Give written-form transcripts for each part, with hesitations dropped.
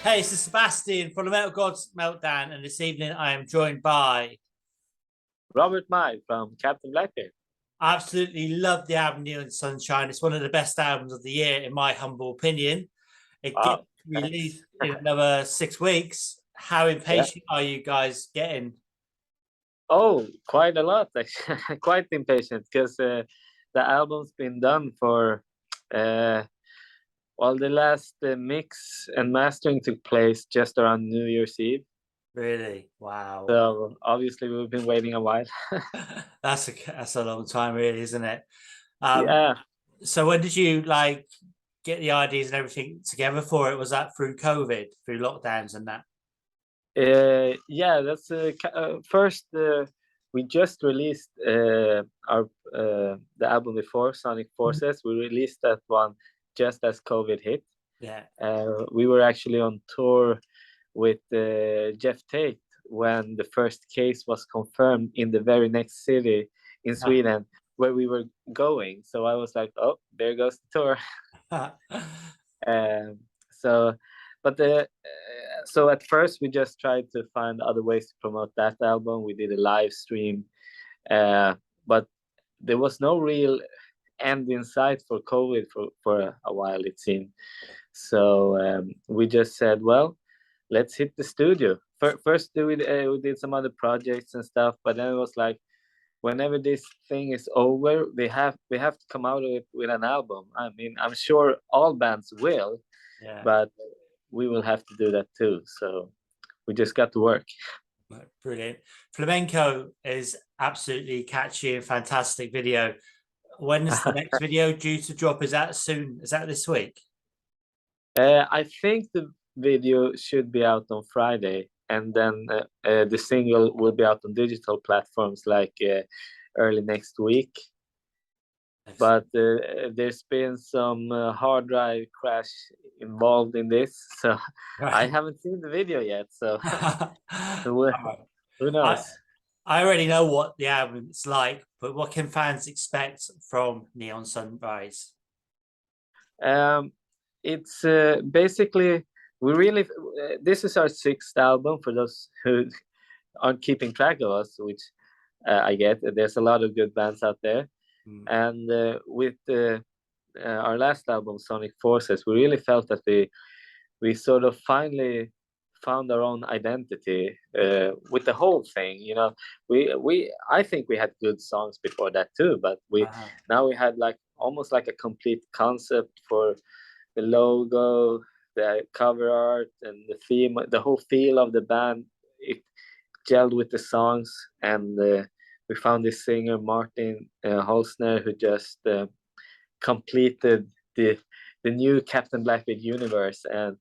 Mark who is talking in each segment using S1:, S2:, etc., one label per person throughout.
S1: Hey, this is Sebastian from the Metal Gods Meltdown, and this evening I am joined by.
S2: Robert Mai from Captain Blackbeard.
S1: I absolutely love the album Neon Sunshine. It's one of the best albums of the year, in my humble opinion. It gets
S2: Wow, thanks.
S1: released in another 6 weeks. How
S2: Yeah.
S1: impatient are you guys getting?
S2: Oh, quite a lot, actually. Quite impatient because the album's been done for, uh, well, the last mix and mastering took place just around New Year's Eve.
S1: Really? Wow.
S2: So obviously we've been waiting a while.
S1: That's a long time, really, isn't it? Um,
S2: Yeah.
S1: so when did you like get the ideas and everything together for it? Was that through COVID, through lockdowns and that?
S2: Yeah, that's first we just released our the album before Sonic Forces. We released that one just as COVID hit.
S1: Yeah.
S2: We were actually on tour with Jeff Tate when the first case was confirmed in the very next city in Sweden where we were going. So I was like, oh, there goes the tour. Um, so, but so at first we just tried to find other ways to promote that album. We did a live stream, but there was no real end in sight for COVID for a while, it seemed. So we just said, well, let's hit the studio. First, we did some other projects and stuff, but then it was like, whenever this thing is over, we have to come out of it with an album. I mean, I'm sure all bands will,
S1: Yeah.
S2: but we will have to do that too. So we just got to work.
S1: Brilliant. Flamenco is absolutely catchy and fantastic video. When is the next video due to drop? Is that soon? Is that this week?
S2: I think the video should be out on Friday, and then the single will be out on digital platforms like early next week. But there's been some hard drive crash involved in this, so I
S1: Right.
S2: haven't seen the video yet. So who
S1: Right. I
S2: knows?
S1: I already know what the album's like, but what can fans expect from Neon Sunrise?
S2: Um, it's basically we really this is our sixth album for those who aren't keeping track of us, which I get. There's a lot of good bands out there,
S1: Mm.
S2: and with our last album, Sonic Forces, we really felt that we sort of finally found our own identity with the whole thing. You know, we I think we had good songs before that too, but we
S1: Uh-huh.
S2: now we had like almost like a complete concept for the logo, the cover art, and the theme, the whole feel of the band. It gelled with the songs, and we found this singer Martin Holzner who just completed the new Captain Blackbeard universe, and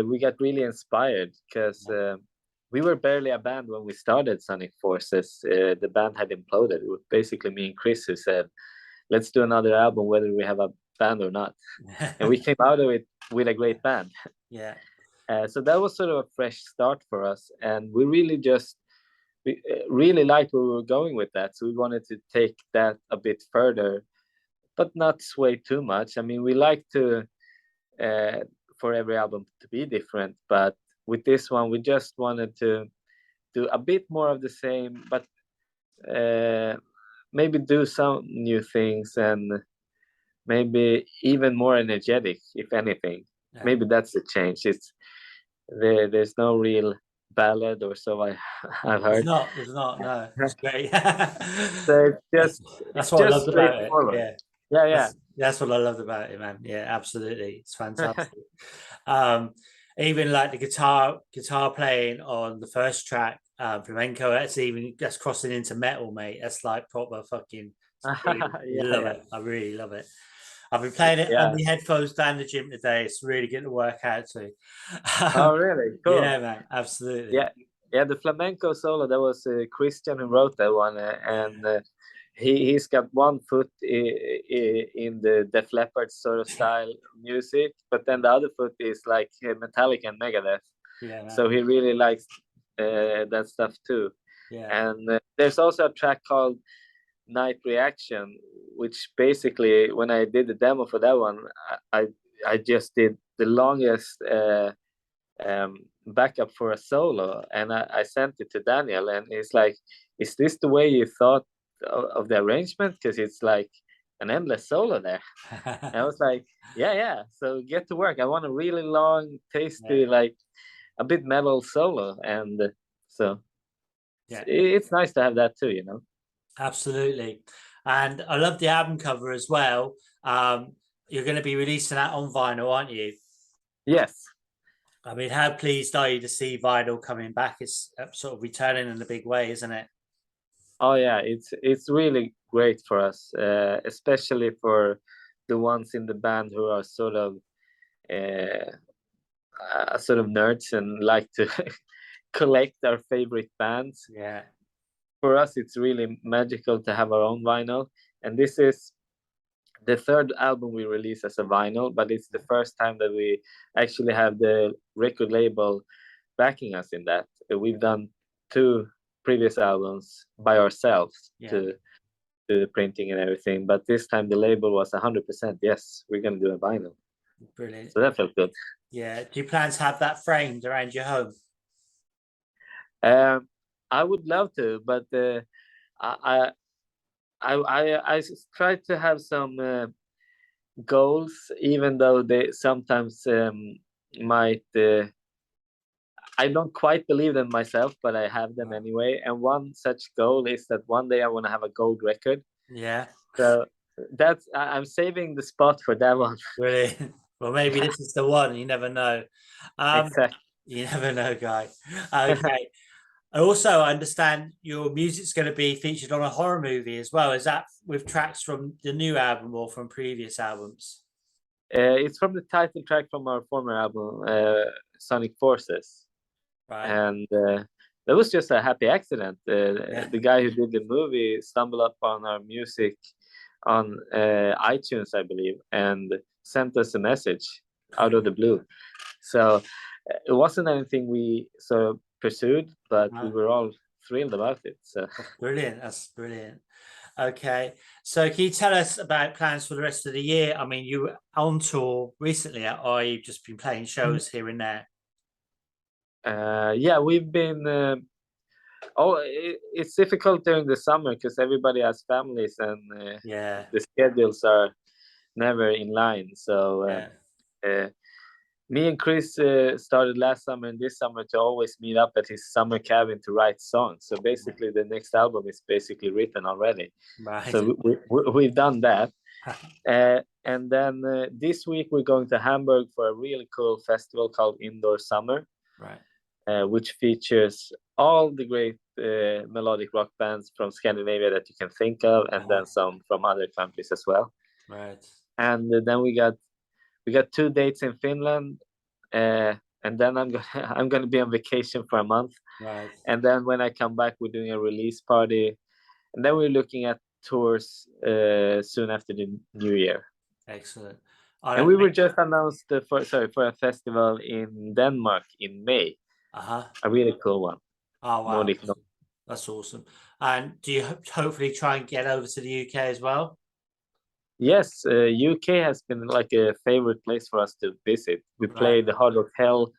S2: we got really inspired because we were barely a band when we started Sonic Forces. The band had imploded. It was basically me and Chris who said, "Let's do another album, whether we have a band or not." And we came out of it with a great band.
S1: Yeah.
S2: So that was sort of a fresh start for us, and we really just we really liked where we were going with that. So we wanted to take that a bit further, but not sway too much. I mean, we like to uh, for every album to be different, but with this one, we just wanted to do a bit more of the same, but uh, maybe do some new things and maybe even more energetic, if anything.
S1: Yeah.
S2: Maybe that's the change. There's no real ballad or so I've
S1: There's
S2: heard.
S1: not. There's not. No, it's great.
S2: So
S1: that's
S2: it's
S1: that's what I
S2: just
S1: loved about it.
S2: straightforward.
S1: Yeah.
S2: Yeah, yeah.
S1: That's what I loved about it, man. Yeah, absolutely. It's fantastic. Um, even like the guitar playing on the first track, flamenco, that's crossing into metal, mate. That's like proper fucking it's brilliant.
S2: Yeah,
S1: Love
S2: yeah,
S1: it. I really love it. I've been playing it on
S2: yeah.
S1: the headphones down the gym today. It's really good to work out to.
S2: Oh, really? Cool.
S1: Yeah, man, absolutely.
S2: Yeah, yeah. The flamenco solo, that was Christian who wrote that one, and he's got one foot in the Def Leppard sort of style music, but then the other foot is like Metallica and Megadeth.
S1: Yeah, man.
S2: So he really likes that stuff too.
S1: Yeah.
S2: And there's also a track called Night Reaction, which basically, when I did the demo for that one, I I just did the longest backup for a solo, and I sent it to Daniel, and it's like, is this the way you thought of the arrangement? Because it's like an endless solo there. And I was like, yeah, so get to work. I want a really long, tasty, like a bit metal solo, and so it's nice to have that too, you know.
S1: Absolutely. And I love the album cover as well. You're going to be releasing that on vinyl, aren't you?
S2: Yes.
S1: I mean, how pleased are you to see vinyl coming back? It's sort of returning in a big way, isn't it?
S2: Oh yeah, it's really great for us, especially for the ones in the band who are uh, sort of nerds and like to collect our favorite bands.
S1: Yeah.
S2: For us, it's really magical to have our own vinyl, and this is the third album we release as a vinyl, but it's the first time that we actually have the record label backing us in that. We've done 2 previous albums by ourselves to do the printing and everything, but this time the label was 100%, yes, we're going to do a vinyl.
S1: Brilliant.
S2: So that felt good.
S1: Yeah. Do you plan to have that framed around your home?
S2: I would love to, but I try to have some goals, even though they sometimes might. I don't quite believe them myself, but I have them anyway. And one such goal is that one day I want to have a gold record.
S1: Yeah.
S2: So I'm saving the spot for that one.
S1: Brilliant. Well, maybe this is the one. You never know.
S2: Exactly.
S1: You never know, guy. Okay. Also, I understand your music's going to be featured on a horror movie as well. Is that with tracks from the new album or from previous albums?
S2: It's from the title track from our former album, Sonic Forces.
S1: Right.
S2: And that was just a happy accident. The guy who did the movie stumbled upon our music on iTunes, I believe, and sent us a message out of the blue. So it wasn't anything we sort of pursued, but we were all thrilled about it. So
S1: brilliant. That's brilliant. Okay. So can you tell us about plans for the rest of the year? I mean, you were on tour recently, or you've just been playing shows here and there?
S2: Yeah, we've been it's difficult during the summer because everybody has families and the schedules are never in line. So me and Chris started last summer and this summer to always meet up at his summer cabin to write songs. So basically the next album is basically written already.
S1: Right.
S2: So we've done that. And then this week we're going to Hamburg for a really cool festival called Indoor Summer.
S1: Right.
S2: Which features all the great melodic rock bands from Scandinavia that you can think of, and then some from other countries as well.
S1: Right.
S2: And then we got 2 dates in Finland, and then I'm gonna be on vacation for a month.
S1: Right.
S2: And then when I come back, we're doing a release party, and then we're looking at tours soon after the New Year.
S1: Excellent.
S2: And we were just announced for a festival in Denmark in May. A really cool one.
S1: Oh wow, Nordic. That's awesome. And do you hopefully try and get over to the UK as well?
S2: Yes, UK has been like a favorite place for us to visit. We played the Hard Rock Hell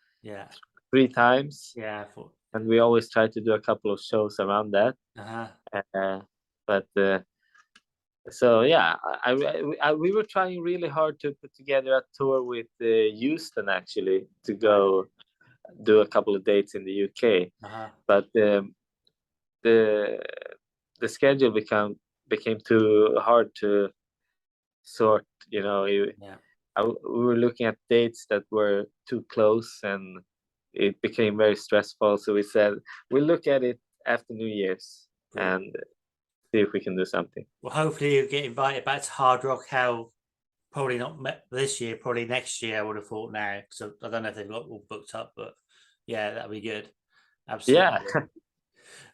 S2: 3 times.
S1: Yeah,
S2: and we always try to do a couple of shows around that. But so yeah, we were trying really hard to put together a tour with Houston actually to go do a couple of dates in the UK. But the schedule became too hard to sort. You know, we were looking at dates that were too close, and it became very stressful. So we said we'll look at it after New Year's and see if we can do something.
S1: Well, hopefully you get invited back to Hard Rock Hell. Probably not this year, probably next year. I would have thought now, because I don't know if they've got all booked up, but yeah, that'd be good. Absolutely.
S2: Yeah.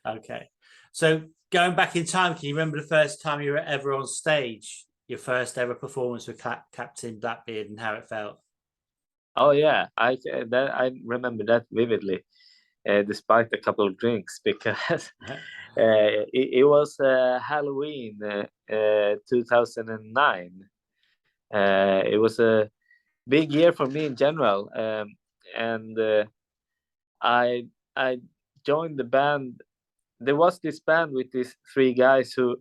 S1: Okay. So going back in time, can you remember the first time you were ever on stage? Your first ever performance with Captain Blackbeard and how it felt?
S2: Oh yeah, I remember that vividly, despite a couple of drinks, because it was Halloween 2009. It was a big year for me in general, and I joined the band. There was this band with these three guys who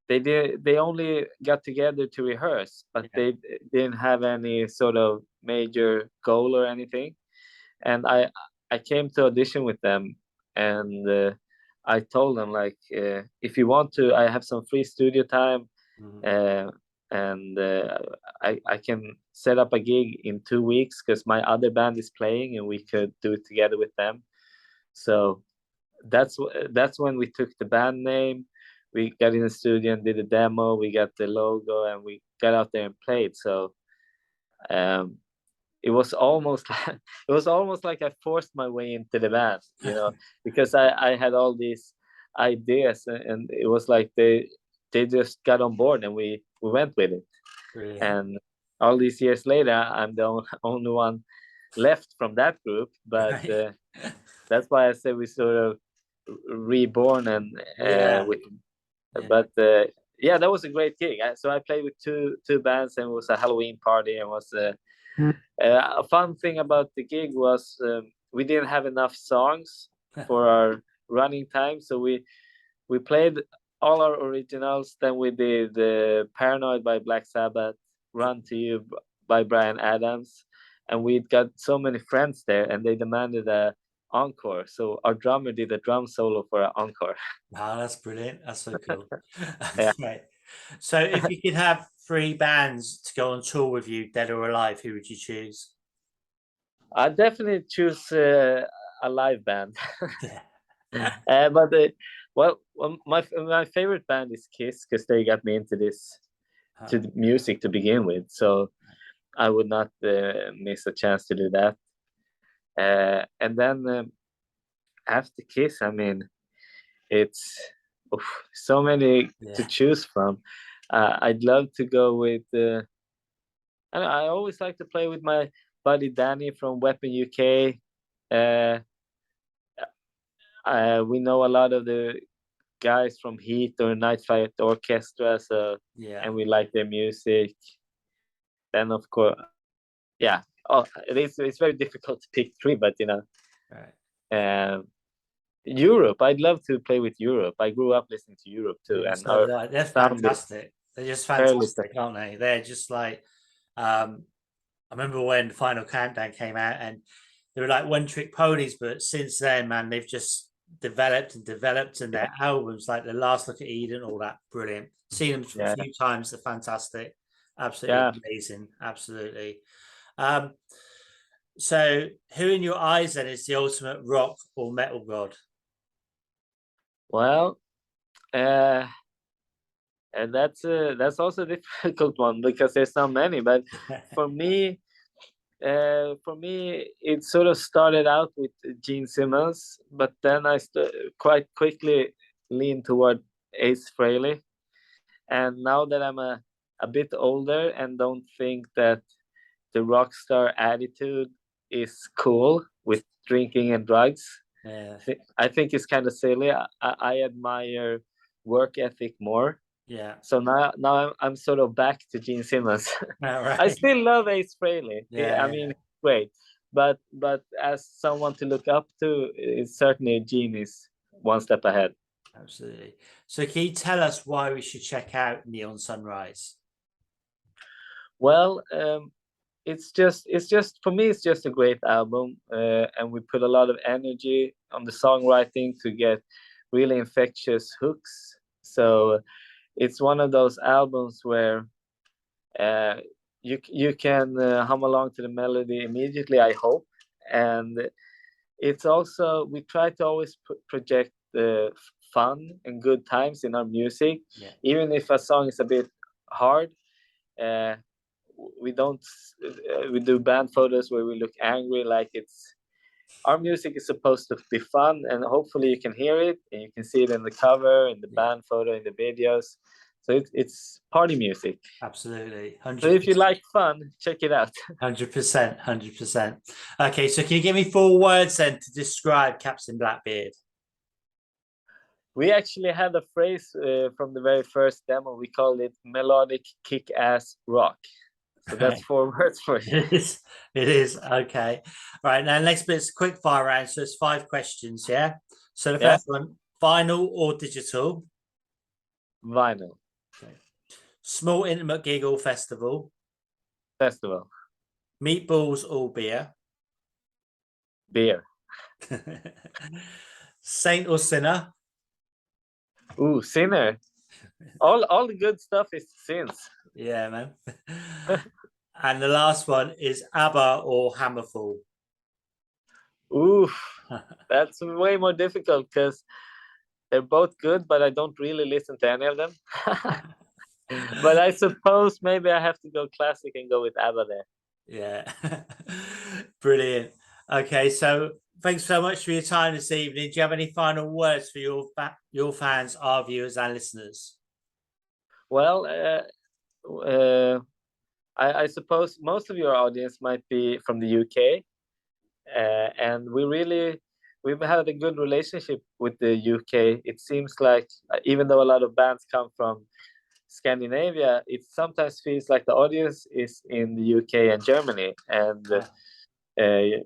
S2: they only got together to rehearse, but they didn't have any sort of major goal or anything. And I came to audition with them, and I told them like, if you want to, I have some free studio time, and I can set up a gig in 2 weeks because my other band is playing, and we could do it together with them. So that's when we took the band name. We got in the studio and did a demo. We got the logo, and we got out there and played. So it was almost like I forced my way into the band, because I had all these ideas, and it was like they just got on board, and we went with it.
S1: Brilliant.
S2: And all these years later, I'm the only one left from that group, but
S1: Right.
S2: that's why I say we sort of reborn, and but yeah, that was a great gig. So I played with two bands, and it was a Halloween party, and was a fun thing about the gig was we didn't have enough songs for our running time, so we played all our originals. Then we did Paranoid by Black Sabbath, Run to You by Bryan Adams, and we got so many friends there, and they demanded a encore. So our drummer did a drum solo for an encore.
S1: Wow, that's brilliant. That's so cool.
S2: Yeah.
S1: Right. So if you could have 3 bands to go on tour with you, dead or alive, who would you choose?
S2: I definitely choose a live band.
S1: Yeah.
S2: But well, my favorite band is Kiss, because they got me into this to the music to begin with. So I would not miss a chance to do that. And then after Kiss, I mean, it's so many to choose from. I'd love to go with. I always like to play with my buddy Danny from Weapon UK. We know a lot of the guys from Heat or Night Flight Orchestra, so and we like their music. Then of course, yeah. Oh, it's very difficult to pick 3, but
S1: Right.
S2: Europe. I'd love to play with Europe. I grew up listening to Europe too, and
S1: So they're fantastic. They're just fantastic, aren't they? They're just like, I remember when Final Countdown came out, and they were like one-trick ponies, but since then, man, they've just developed, and their albums, like The Last Look at Eden, all that, brilliant. Seen them a few times, they're fantastic, absolutely amazing, absolutely. So who in your eyes then is the ultimate rock or metal god?
S2: Well, and that's also a difficult one, because there's so many. But for me, it sort of started out with Gene Simmons, but then I quite quickly leaned toward Ace Frehley. And now that I'm a bit older and don't think that the rock star attitude is cool with drinking and drugs, I think it's kind of silly. I admire work ethic more.
S1: Yeah.
S2: So now I'm sort of back to Gene Simmons.
S1: Right.
S2: I still love Ace Frehley.
S1: Yeah.
S2: I mean, great. But as someone to look up to, it's certainly Gene is one step ahead.
S1: Absolutely. So can you tell us why we should check out Neon Sunrise?
S2: Well, it's just for me, it's just a great album, and we put a lot of energy on the songwriting to get really infectious hooks. So it's one of those albums where you can hum along to the melody immediately, I hope. And it's also, we try to always project fun and good times in our music. Even if a song is a bit hard, we don't we do band photos where we look angry, like it's our music is supposed to be fun, and hopefully you can hear it and you can see it in the cover, in the band photo, in the videos. So it's party music.
S1: Absolutely. 100%.
S2: So if you like fun, check it out.
S1: 100%. 100%. Okay, so can you give me 4 words then to describe Captain Blackbeard?
S2: We actually had a phrase from the very first demo. We called it melodic kick-ass rock. So that's 4 words for you.
S1: It is. It is. Okay. Right. Now, next bit's a quick fire round. So it's 5 questions. Yeah. So the
S2: Yeah.
S1: first one, vinyl or digital?
S2: Vinyl.
S1: Okay. Small intimate gig or festival?
S2: Festival.
S1: Meatballs or beer?
S2: Beer.
S1: Saint or sinner?
S2: Ooh, sinner. All the good stuff is sins.
S1: Yeah, man. And the last one is ABBA or Hammerfall?
S2: Ooh, that's way more difficult because they're both good, but I don't really listen to any of them. But I suppose maybe I have to go classic and go with ABBA there.
S1: Yeah. Brilliant. Okay, so thanks so much for your time this evening. Do you have any final words for your fans, our viewers, and listeners?
S2: Well, I suppose most of your audience might be from the UK, and we've had a good relationship with the UK. It seems like even though a lot of bands come from Scandinavia, it sometimes feels like the audience is in the UK and Germany, and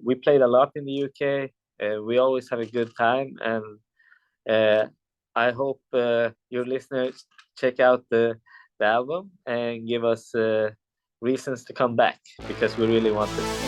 S2: we played a lot in the UK. We always have a good time, and I hope your listeners check out the album and give us reasons to come back, because we really want to.